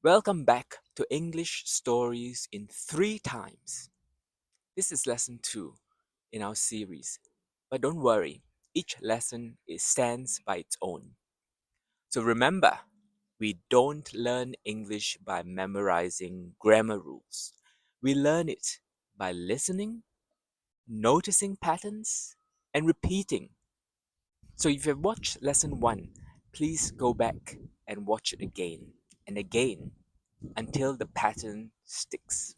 Welcome back to English Stories in 3 times. This is lesson 2 in our series. But don't worry, each lesson stands by its own. So remember, we don't learn English by memorizing grammar rules. We learn it by listening, noticing patterns, and repeating. So if you've watched lesson 1, please go back and watch it again and again until the pattern sticks.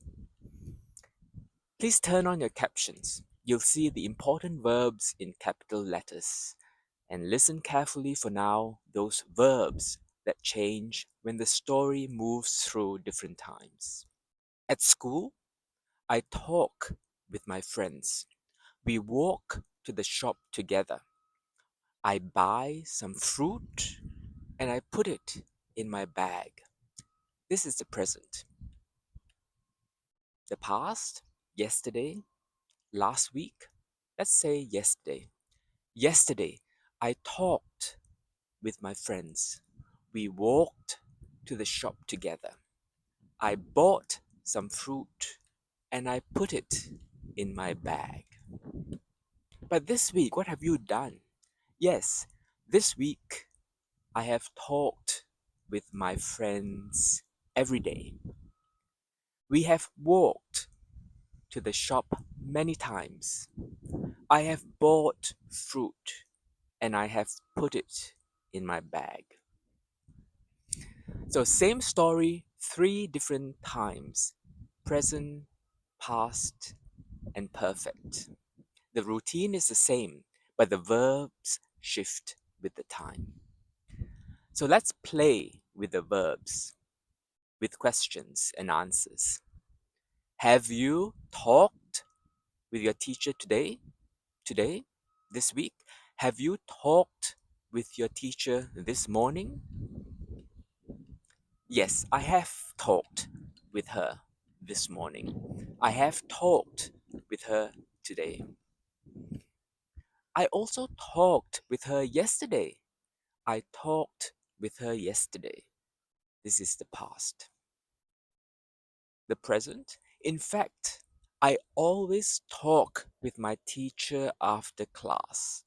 Please turn on your captions. You'll see the important verbs in capital letters. And listen carefully for now those verbs that change when the story moves through different times. At school, I talk with my friends. We walk to the shop together. I buy some fruit and I put it in my bag. This is the present. The past, yesterday, last week. Let's say yesterday. Yesterday, I talked with my friends. We walked to the shop together. I bought some fruit and I put it in my bag. But this week, what have you done? Yes, this week I have talked with my friends every day. We have walked to the shop many times. I have bought fruit and I have put it in my bag. So, same story, 3 different times: present, past, and perfect. The routine is the same, but the verbs shift with the time. So, let's play with the verbs with questions and answers. Have you talked with your teacher today? Today? This week? Have you talked with your teacher this morning? Yes, I have talked with her this morning. I have talked with her today. I also talked with her yesterday. I talked with her yesterday. This is the past. The present. In fact, I always talk with my teacher after class.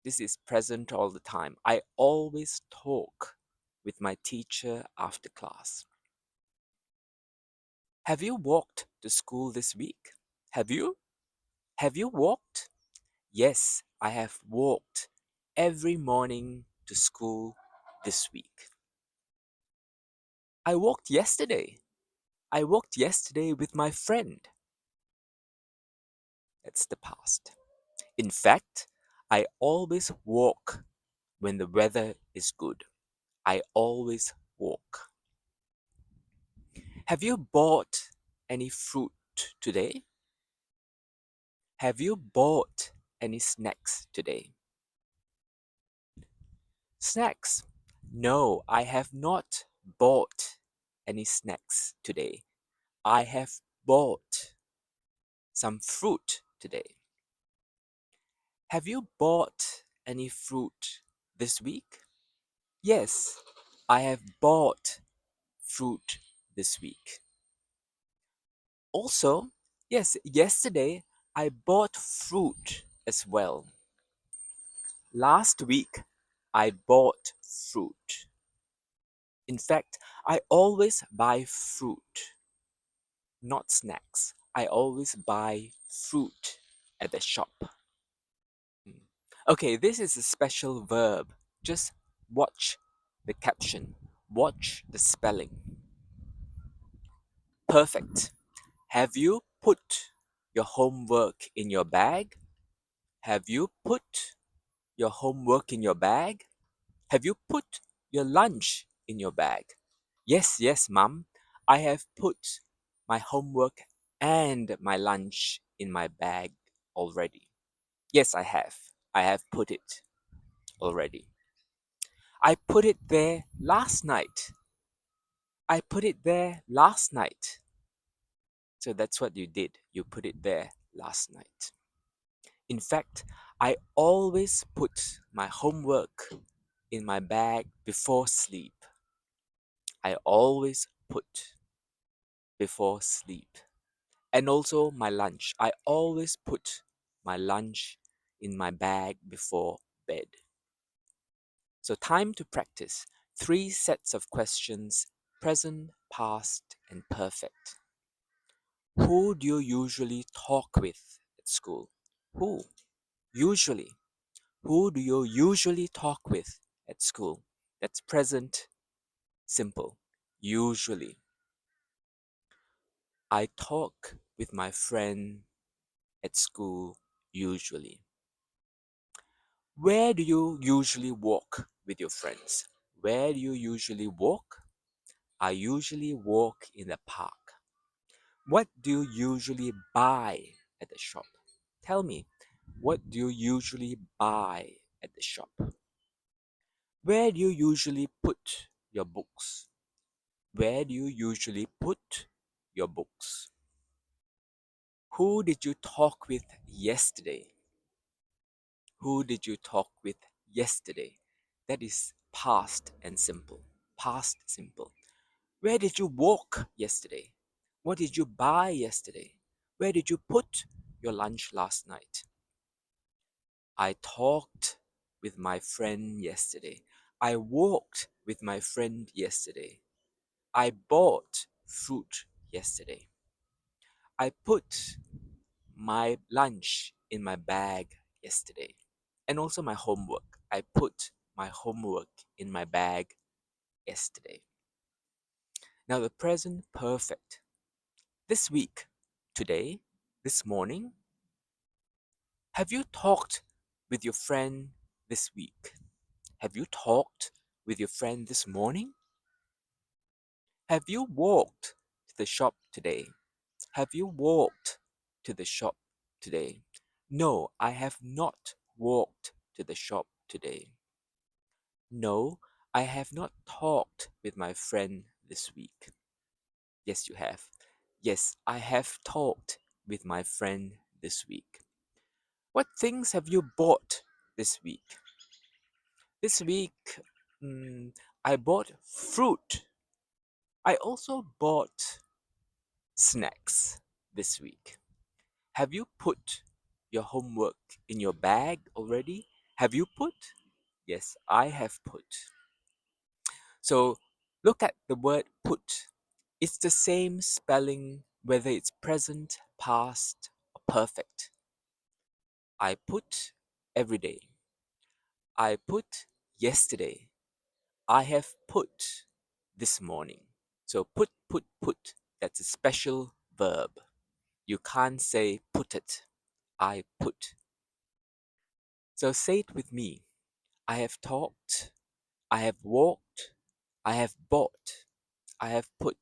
This is present all the time. I always talk with my teacher after class. Have you walked to school this week? Have you? Have you walked? Yes, I have walked every morning to school this week. I walked yesterday. I walked yesterday with my friend. That's the past. In fact, I always walk when the weather is good. I always walk. Have you bought any fruit today? Have you bought any snacks today? Snacks? No, I have not bought any snacks today. I have bought some fruit today. Have you bought any fruit this week? Yes, I have bought fruit this week. Also, yes, yesterday I bought fruit as well. Last week I bought fruit. In fact, I always buy fruit, not snacks. I always buy fruit at the shop. Okay, this is a special verb. Just watch the caption, watch the spelling. Perfect. Have you put your homework in your bag? Have you put your homework in your bag? Have you put your lunch in your bag? Yes, yes, mum. I have put my homework and my lunch in my bag already. Yes, I have. I have put it already. I put it there last night. I put it there last night. So that's what you did. You put it there last night. In fact, I always put my homework in my bag before sleep. I always put before sleep. And also my lunch. I always put my lunch in my bag before bed. So, time to practice. 3 sets of questions: present, past, and perfect. Who do you usually talk with at school? Who? Usually. Who do you usually talk with at school? That's present simple. Usually. I talk with my friend at school usually. Where do you usually walk with your friends? Where do you usually walk? I usually walk in the park. What do you usually buy at the shop? Tell me, what do you usually buy at the shop? Where do you usually put your books? Where do you usually put your books? Who did you talk with yesterday? Who did you talk with yesterday? That is past and simple. Past simple. Where did you walk yesterday? What did you buy yesterday? Where did you put your lunch last night? I talked with my friend yesterday. I walked with my friend yesterday. I bought fruit yesterday. I put my lunch in my bag yesterday. And also my homework. I put my homework in my bag yesterday. Now the present perfect. This week, today, this morning, have you talked with your friend this week? Have you talked with your friend this morning? Have you walked to the shop today? Have you walked to the shop today? No, I have not walked to the shop today. No, I have not talked with my friend this week. Yes, you have. Yes, I have talked with my friend this week. What things have you bought this week? This week, I bought fruit. I also bought snacks this week. Have you put your homework in your bag already? Have you put? Yes, I have put. So look at the word put. It's the same spelling whether it's present, past, or perfect. I put every day. I put yesterday. I have put this morning. So put. That's a special verb. You can't say put it. I put. So say it with me. I have talked. I have walked. I have bought. I have put.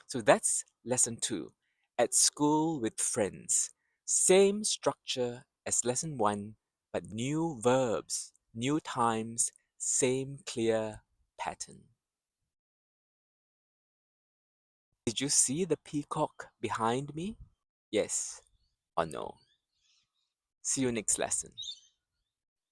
So that's lesson 2. At school with friends. Same structure as lesson 1, but new verbs, new times, same clear pattern. Did you see the peacock behind me? Yes or no? See you next lesson.